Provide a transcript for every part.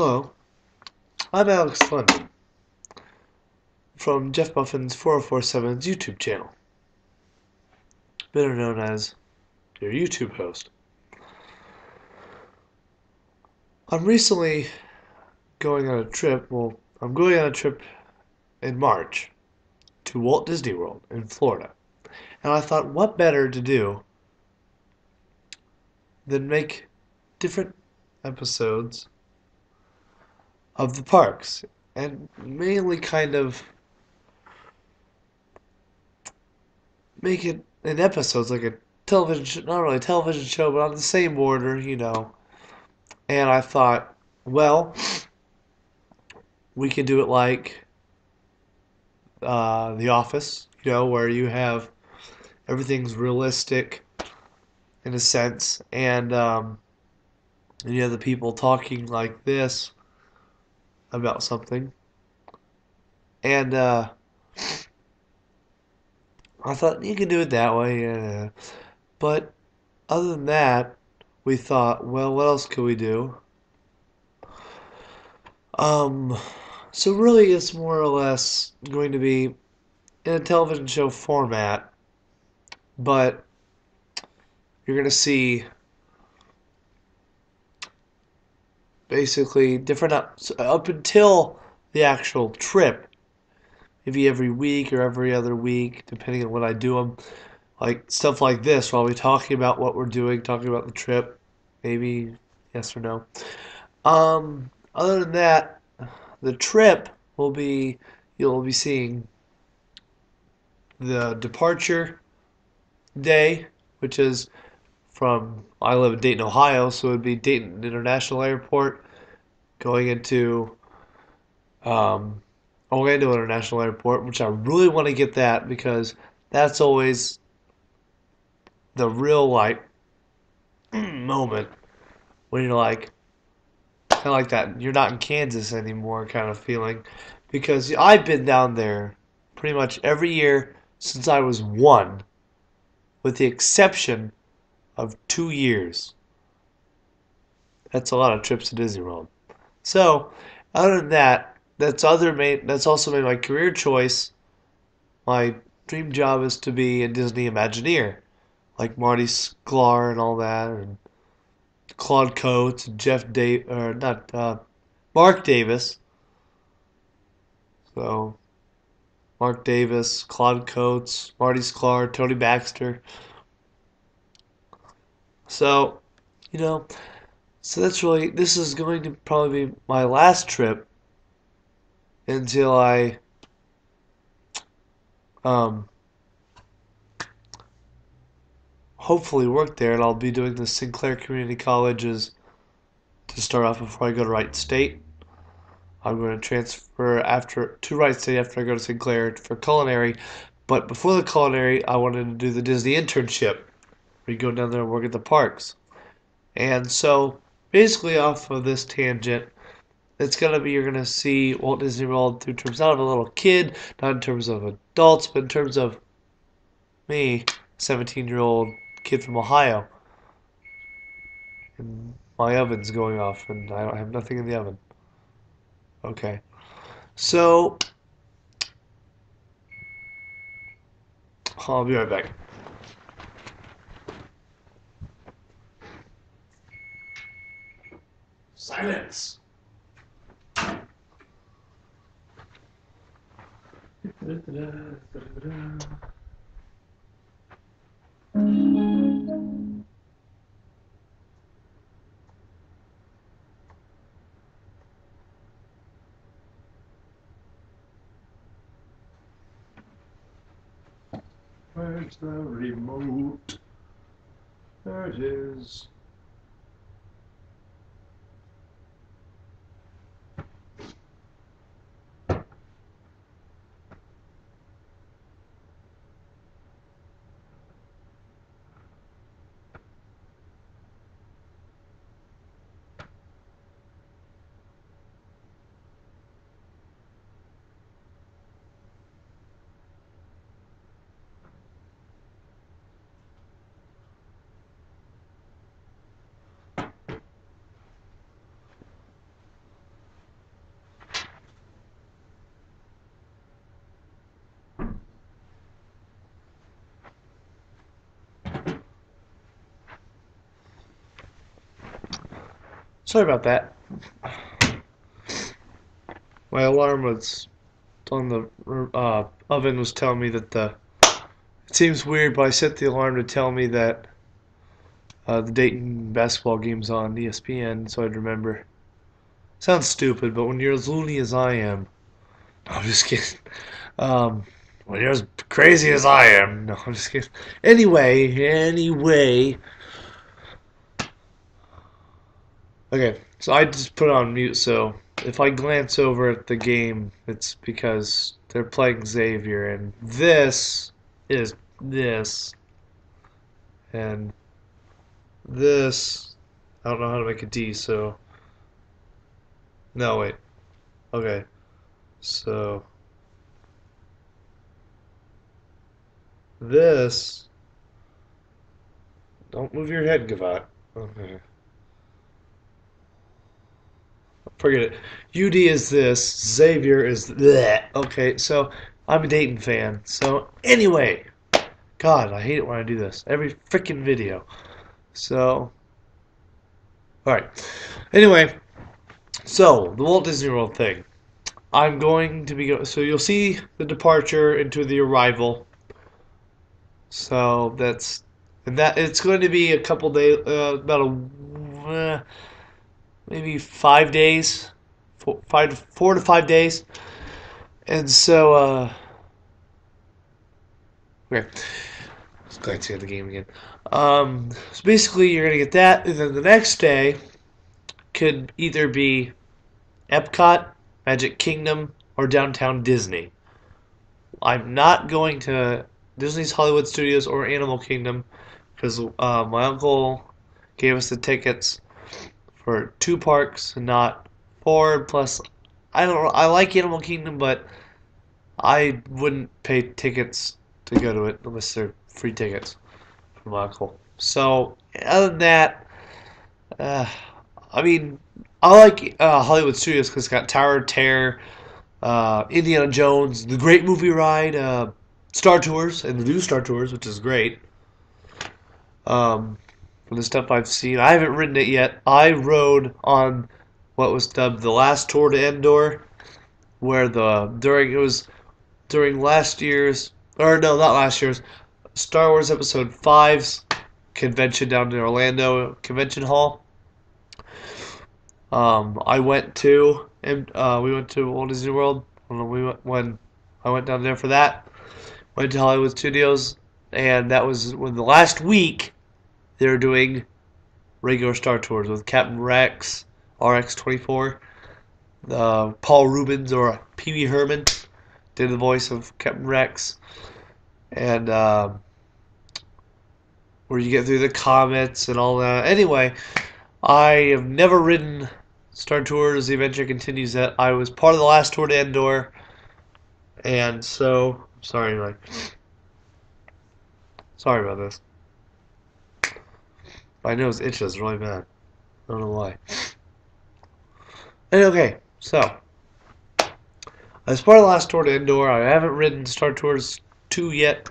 Hello, I'm Alex London from Jeff Muffin's 4047's YouTube channel, better known as your YouTube host. I'm recently going on a trip, I'm going on a trip in March to Walt Disney World in Florida. And I thought, what better to do than make different episodes of the parks and mainly kind of make it in episodes like a television show, not really a television show, but on the same order. And I thought, well, we could do it like The Office, where you have everything's realistic in a sense, and you have the people talking like this about something. And I thought you can do it that way, but other than that, we thought, well, what else could we do? Um, so really, it's more or less going to be in a television show format, but you're going to see basically different up until the actual trip. Maybe every week or every other week, depending on what I do them. Like stuff like this, where I'll be talking about what we're doing, talking about the trip, maybe yes or no. Other than that, the trip will be you'll be seeing the departure day, which is from I live in Dayton, Ohio, so it would be Dayton International Airport going into um, Orlando International Airport, which I really want to get that because that's always the real like moment when you're like kind of like that you're not in Kansas anymore kind of feeling because I've been down there pretty much every year since I was one, with the exception of 2 years. That's a lot of trips to Disney World. So, other than that, that's also made my career choice. My dream job is to be a Disney Imagineer, like Marty Sklar and all that, and Claude Coates, and or not, Mark Davis. So, Mark Davis, Claude Coates, Marty Sklar, Tony Baxter. So, you know, this is going to probably be my last trip until I um, hopefully work there, and I'll be doing the Sinclair Community Colleges to start off before I go to Wright State. I'm going to transfer to Wright State after I go to Sinclair for culinary, but before the culinary, I wanted to do the Disney internship. We go down there and work at the parks, and so basically off of this tangent, it's gonna be you're gonna see Walt Disney World through terms not of a little kid, not in terms of adults, but in terms of me, 17-year-old kid from Ohio, and my oven's going off, and I don't have nothing in the oven. Okay, so I'll be right back. Silence. Where's the remote? There it is. Sorry about that. My alarm was on the oven was telling me that the. It seems weird, but I set the alarm to tell me that the Dayton basketball game's on ESPN, so I'd remember. Sounds stupid, but when you're as loony as I am, no, I'm just kidding. Um, when you're as crazy as I am, no, I'm just kidding. Anyway. Okay, so I just put it on mute, so if I glance over at the game, it's because they're playing Xavier, and this is this, and this. I don't know how to make a D, so. No, wait. Okay, so. This. Don't move your head, Gavat. Okay. Forget it. UD is this. Xavier is that. Okay, so I'm a Dayton fan. So anyway, God, I hate it when I do this. Every freaking video. So, all right. Anyway, so the Walt Disney World thing. I'm going to be so you'll see the departure into the arrival. So that's and that it's going to be a couple days, about maybe 5 days, 4 to 5 days. And so, okay, let's go to the game again. So basically, you're gonna get that, and then the next day could either be EPCOT, Magic Kingdom, or Downtown Disney. I'm not going to Disney's Hollywood Studios or Animal Kingdom because my uncle gave us the tickets for 2 parks and not 4. Plus, I don't know. I like Animal Kingdom, but I wouldn't pay tickets to go to it unless they're free tickets from my uncle. So, other than that, uh, I mean, I like Hollywood Studios because it's got Tower of Terror, Indiana Jones, the Great Movie Ride, Star Tours, and the new Star Tours, which is great. From the stuff I've seen, I haven't ridden it yet. I rode on what was dubbed the last tour to Endor, where during last year's, or no, not last year's, Star Wars Episode 5's convention down in Orlando Convention Hall. I went to, and we went to Walt Disney World when I went down there for that. Went to Hollywood Studios, and that was when the last week they were doing regular Star Tours with Captain Rex, RX-24, Paul Rubens or Pee Wee Herman did the voice of Captain Rex, and where you get through the comets and all that. Anyway, I have never ridden Star Tours. The adventure continues. That I was part of the last tour to Endor, and so sorry, sorry about this. My nose itches really bad. I don't know why. And okay, so as part of the last tour to Endor, I haven't ridden Star Tours 2 yet.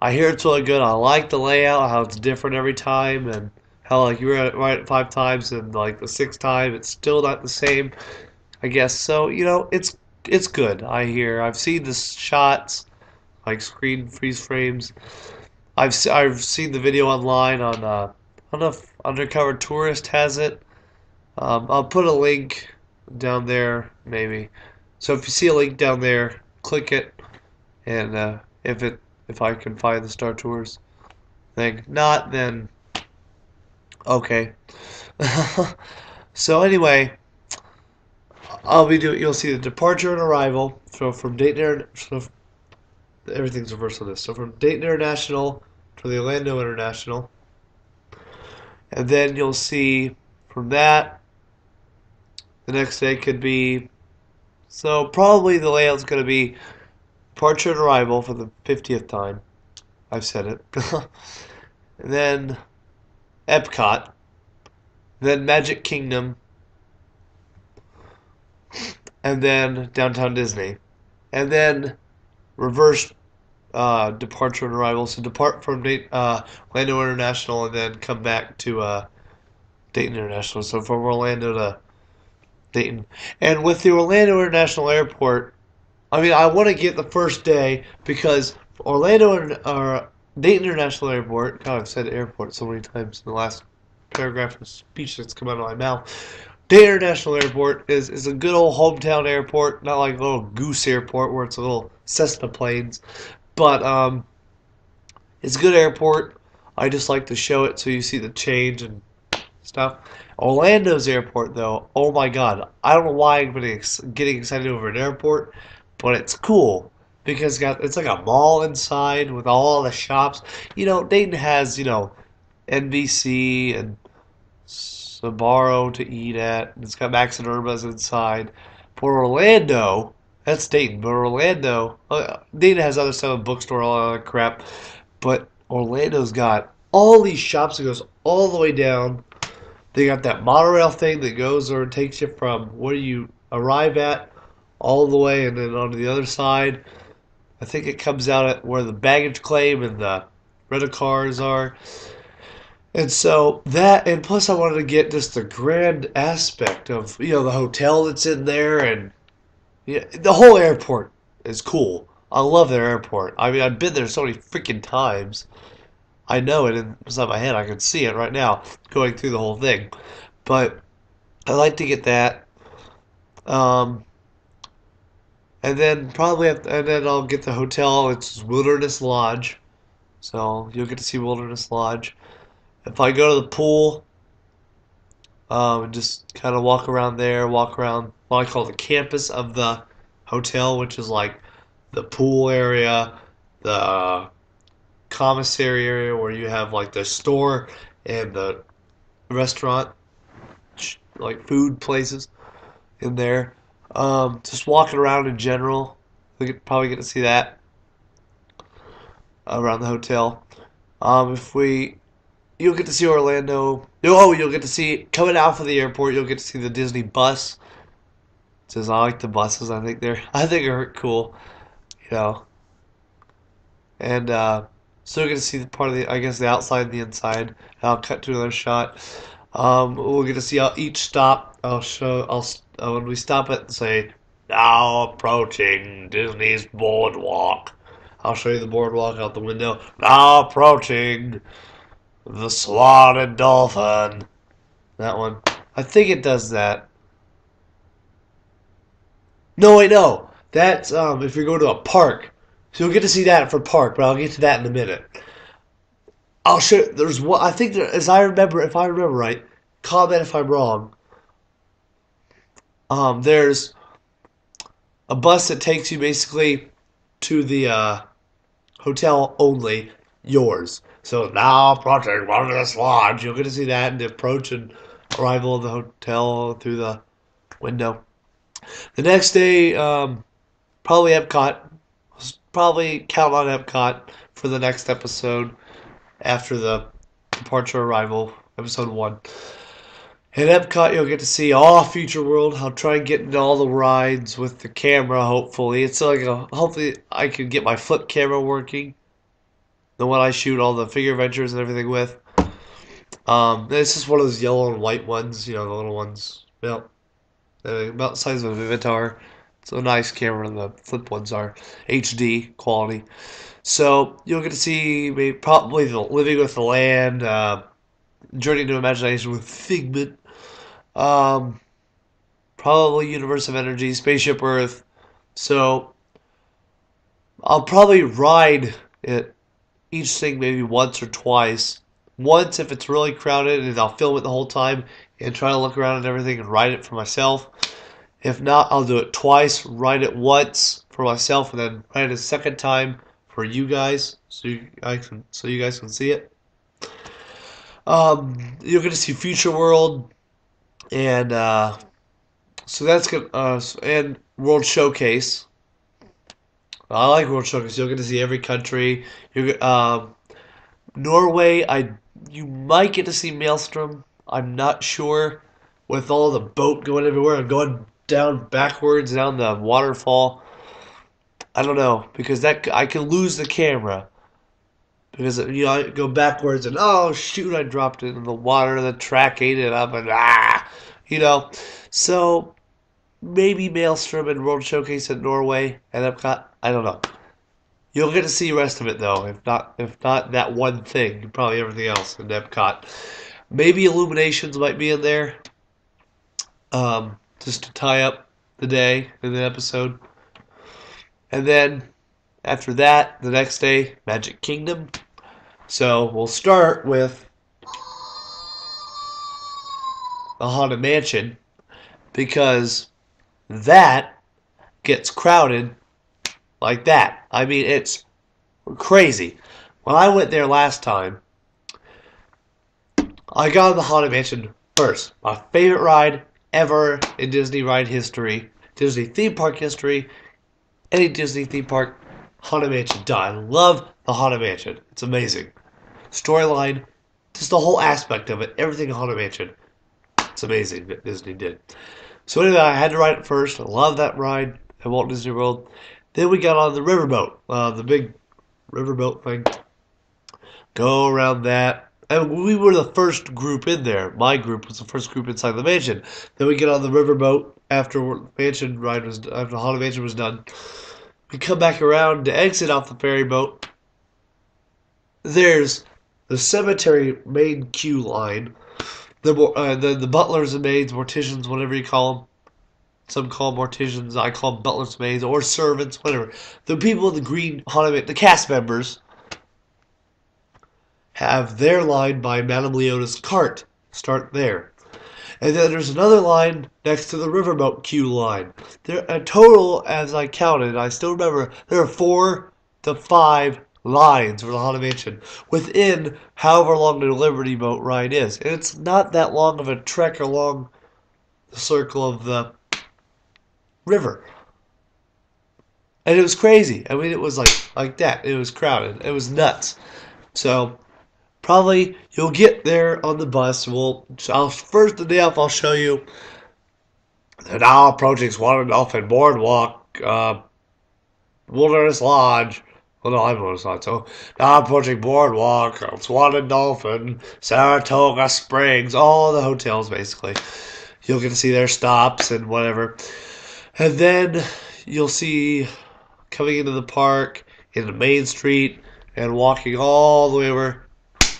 I hear it's really good. I like the layout, how it's different every time, and how like you ride it 5 times and like the 6th time it's still not the same. I guess so. It's good. I've seen the shots, like screen freeze frames. I've seen the video online on I don't know if Undercover Tourist has it. I'll put a link down there maybe. So if you see a link down there, click it, and if I can find the Star Tours thing, not then okay. So anyway, you'll see the departure and arrival. So from Dayton, everything's reversed on this. So from Dayton International to the Orlando International, and then you'll see from that the next day could be. So probably the layout's going to be departure and arrival for the 50th time. I've said it. And then EPCOT, then Magic Kingdom, and then Downtown Disney, and then reverse departure and arrival. So depart from Orlando International and then come back to Dayton International. So from Orlando to Dayton. And with the Orlando International Airport, I mean, I want to get the first day because or Dayton International Airport. God, I've said airport so many times in the last paragraph of speech that's come out of my mouth. Dayton International Airport is a good old hometown airport, not like a little goose airport where it's a little Cessna planes, but it's a good airport. I just like to show it so you see the change and stuff. Orlando's airport, though, oh my god, I don't know why I'm getting excited over an airport, but it's cool because it's like a mall inside with all the shops. Dayton has NBC and Sbarro to eat at. It's got Max and Irma's inside. For Orlando, that's Dayton, but Dayton has other stuff, a bookstore, all that crap. But Orlando's got all these shops that goes all the way down. They got that monorail thing that goes or takes you from where you arrive at all the way and then onto the other side. I think it comes out at where the baggage claim and the rental cars are. And so that, and plus I wanted to get just the grand aspect of, the hotel that's in there, and the whole airport is cool. I love their airport. I mean, I've been there so many freaking times. I know it inside my head. I can see it right now going through the whole thing. But I like to get that. And then and then I'll get the hotel. It's Wilderness Lodge. So you'll get to see Wilderness Lodge. If I go to the pool, and just kind of walk around there, walk around what I call the campus of the hotel, which is like the pool area, the commissary area where you have like the store and the restaurant, like food places in there. Just walking around in general, we could probably get to see that around the hotel. You'll get to see Orlando. Oh, you'll get to see coming out from the airport. You'll get to see the Disney bus. It says I like the buses. I think they're cool, you know. And so you're gonna see the part of I guess the outside and the inside. I'll cut to another shot. We'll get to see each stop. When we stop it, say now approaching Disney's boardwalk. I'll show you the boardwalk out the window. Now approaching the Swan and Dolphin. That one. I think it does that. No, wait, no. That's if you're going to a park. So you'll get to see that for park, but I'll get to that in a minute. I'll show. There's one. I think there, if I remember right, comment if I'm wrong. There's a bus that takes you basically to the hotel only, yours. So now approaching Wilderness Lodge, you'll get to see that and the approach and arrival of the hotel through the window. The next day, probably Epcot. Probably count on Epcot for the next episode after the departure arrival, episode 1. At Epcot, you'll get to see all Future World. I'll try and get into all the rides with the camera, hopefully. It's like hopefully I can get my flip camera working. The one I shoot all the figure adventures and everything with. It's just one of those yellow and white ones, the little ones. About the size of a Vivitar. It's a nice camera. The flip ones are HD quality. So you'll get to see probably the Living with the Land, Journey to Imagination with Figment, probably Universe of Energy, Spaceship Earth. So I'll probably ride it each thing maybe once or twice. Once if it's really crowded, and I'll film it the whole time and try to look around and everything and ride it for myself. If not, I'll do it twice, ride it once for myself, and then ride it a second time for you guys, so you guys can see it. You're gonna see Future World, and so that's good. And World Showcase. I like World Showcase. You'll get to see every country. Norway. You might get to see Maelstrom. I'm not sure. With all the boat going everywhere and going down backwards down the waterfall. I don't know because I can lose the camera because I go backwards and oh shoot, I dropped it in the water. The track ate it up and ah, you know. So maybe Maelstrom and World Showcase at Norway and Epcot. I don't know. You'll get to see the rest of it though. If not that one thing, probably everything else in Epcot. Maybe Illuminations might be in there, just to tie up the day in the episode. And then after that, the next day, Magic Kingdom. So we'll start with the Haunted Mansion because that gets crowded like that. I mean, it's crazy. When I went there last time, I got on the Haunted Mansion first. My favorite ride ever in Disney ride history, Disney theme park history, any Disney theme park, Haunted Mansion done. I love the Haunted Mansion. It's amazing. Storyline, just the whole aspect of it, everything Haunted Mansion. It's amazing that Disney did. So anyway, I had to ride it first. I love that ride at Walt Disney World. Then we got on the riverboat, the big riverboat thing. Go around that. And we were the first group in there. My group was the first group inside the mansion. Then we get on the riverboat after the mansion ride was after the Haunted Mansion was done. We come back around to exit off the ferry boat. There's the cemetery main queue line. The butlers and maids, morticians, whatever you call them. Some call them morticians. I call them butlers, maids, or servants, whatever. The people in the green Haunted, the cast members, have their line by Madame Leota's cart. Start there. And then there's another line next to the riverboat queue line. There, a total, as I counted, I still remember, there are 4 to 5 lines for the Haunted Mansion within however long the Liberty Boat ride is. And it's not that long of a trek along the circle of the river. And it was crazy. I mean, it was like that. It was crowded. It was nuts. So probably you'll get there on the bus. First the day off, I'll show you the now approaching Swan Dolphin Boardwalk, Wilderness Lodge. Well, no, I'm Wilderness Lodge. So now approaching Boardwalk, Swan and Dolphin, Saratoga Springs, all the hotels basically. You'll get to see their stops and whatever. And then you'll see coming into the park, into Main Street, and walking all the way over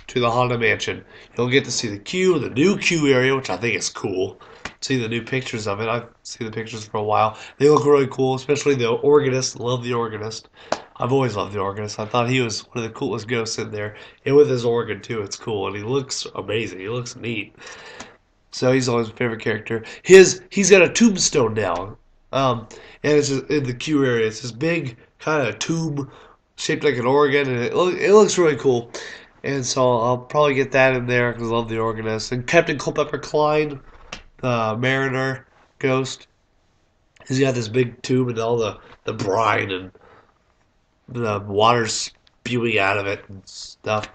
to the Haunted Mansion. You'll get to see the queue, the new queue area, which I think is cool. See the new pictures of it. I've seen the pictures for a while. They look really cool, especially the organist. Love the organist. I've always loved the organist. I thought he was one of the coolest ghosts in there. And with his organ, too, it's cool. And he looks amazing. He looks neat. So he's always my favorite character. He's got a tombstone now. And it's just in the queue area. It's this big kind of tube shaped like an organ. And it looks really cool. And so I'll probably get that in there because I love the organist. And Captain Culpepper Klein, the mariner ghost, he's got this big tube and all the brine and the water spewing out of it and stuff.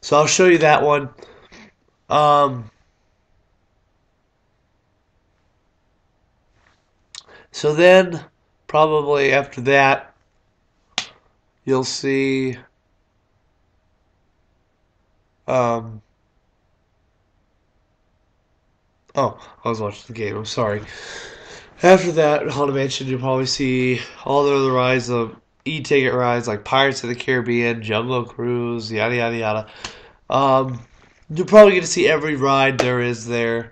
So I'll show you that one. So then, probably after that, you'll see oh, I was watching the game. I'm sorry. After that, Haunted Mansion, you'll probably see all the other rides, the e-ticket rides like Pirates of the Caribbean, Jungle Cruise, yada yada yada. You'll probably get to see every ride there is there.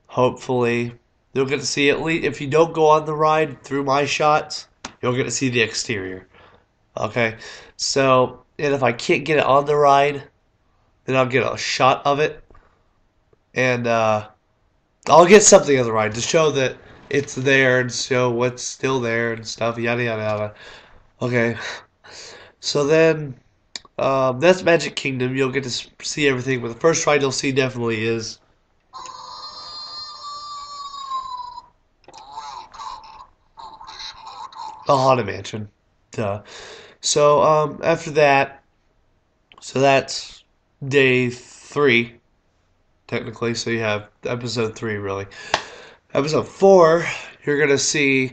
Hopefully, you'll get to see at least if you don't go on the ride through my shots, you'll get to see the exterior. Okay, so and if I can't get it on the ride, then I'll get a shot of it. And I'll get something on the ride to show that it's there and show what's still there and stuff, yada yada yada. Okay, so then that's Magic Kingdom. You'll get to see everything, but the first ride you'll see definitely is the Haunted Mansion. Duh. So after that, so that's day 3. Technically, so you have episode 3 really. Episode 4, you're gonna see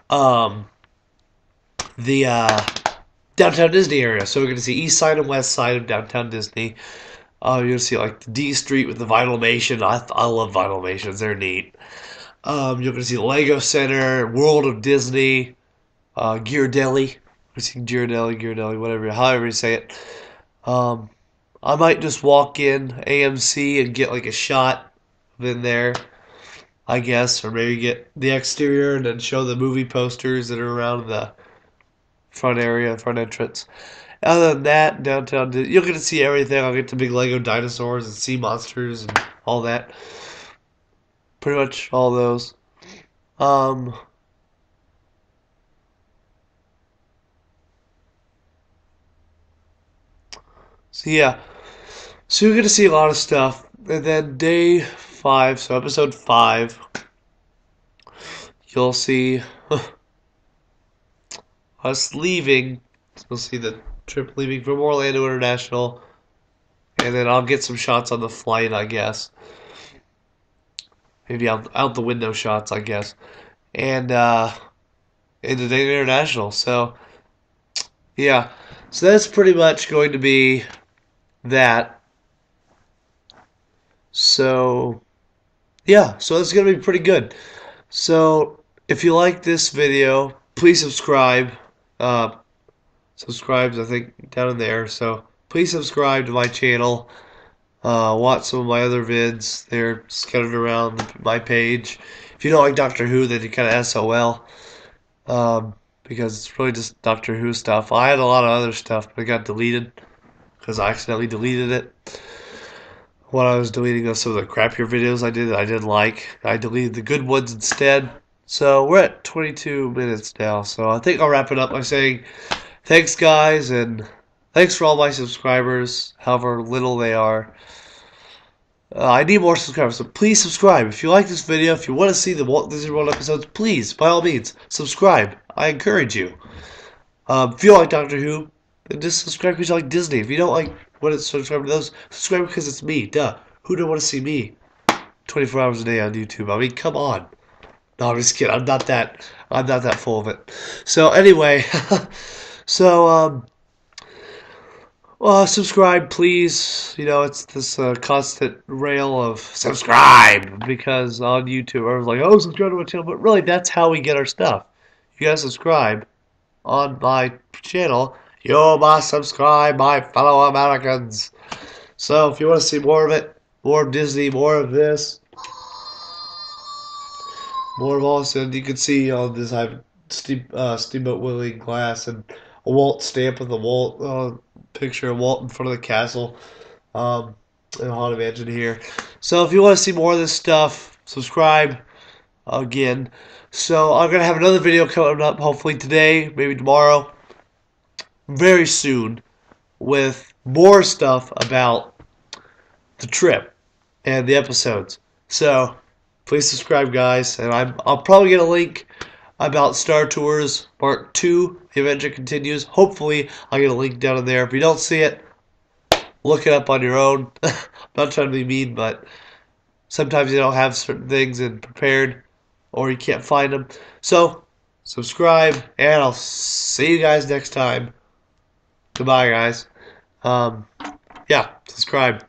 the downtown Disney area. So we're going to see east side and west side of downtown Disney. You're going to see like the D Street with the vinylmation. I love vinylmations. They're neat. You're going to see the Lego Center, World of Disney, Ghirardelli. We're seeing Ghirardelli, whatever, however you say it. Um, I might just walk in AMC and get like a shot of in there, I guess, or maybe get the exterior and then show the movie posters that are around the front area, front entrance. Other than that, downtown, you're going to see everything. I'll get the big Lego dinosaurs and sea monsters and all that. Pretty much all those. Um, so yeah, so you're going to see a lot of stuff. And then day 5, so episode 5, you'll see us leaving. You'll see the trip leaving from Orlando International. And then I'll get some shots on the flight, I guess. Maybe out the window shots, I guess. And into Dayton International. So, yeah. So that's pretty much going to be that. So, yeah. So it's going to be pretty good. So, if you like this video, please subscribe. Subscribe's, I think, down in there. So, please subscribe to my channel. Watch some of my other vids. They're scattered around my page. If you don't like Doctor Who, then you kind of SOL. Because it's really just Doctor Who stuff. I had a lot of other stuff, but it got deleted because I accidentally deleted it. What I was deleting was some of the crappier videos I did that I didn't like. I deleted the good ones instead. So we're at 22 minutes now. So I think I'll wrap it up by saying thanks, guys, and thanks for all my subscribers, however little they are. I need more subscribers, so please subscribe. If you like this video, if you want to see the Walt Disney World episodes, please, by all means, subscribe. I encourage you. If you like Doctor Who, then just subscribe because you like Disney. If you don't like want to subscribe to those, subscribe because it's me. Duh. Who don't want to see me 24 hours a day on YouTube? I mean, come on. No, I'm just kidding. I'm not that full of it. So anyway, so subscribe, please. You know, it's this constant rail of subscribe because on YouTube, everyone's like, oh, subscribe to my channel. But really, that's how we get our stuff. You guys subscribe on my channel. You must subscribe, my fellow Americans. So if you want to see more of it, more of Disney, more of this, more of Austin, you can see on this, I have Steamboat Willie glass and a Walt stamp with a Walt picture of Walt in front of the castle. And a Haunted Mansion here. So if you want to see more of this stuff, subscribe again. So I'm going to have another video coming up hopefully today, maybe tomorrow, very soon, with more stuff about the trip and the episodes. So please subscribe, guys, and I'll probably get a link about Star Tours Part 2, The Adventure Continues. Hopefully I'll get a link down in there. If you don't see it, look it up on your own. I'm not trying to be mean, but sometimes you don't have certain things and prepared, or you can't find them. So, subscribe, and I'll see you guys next time. Goodbye, guys. Yeah, subscribe.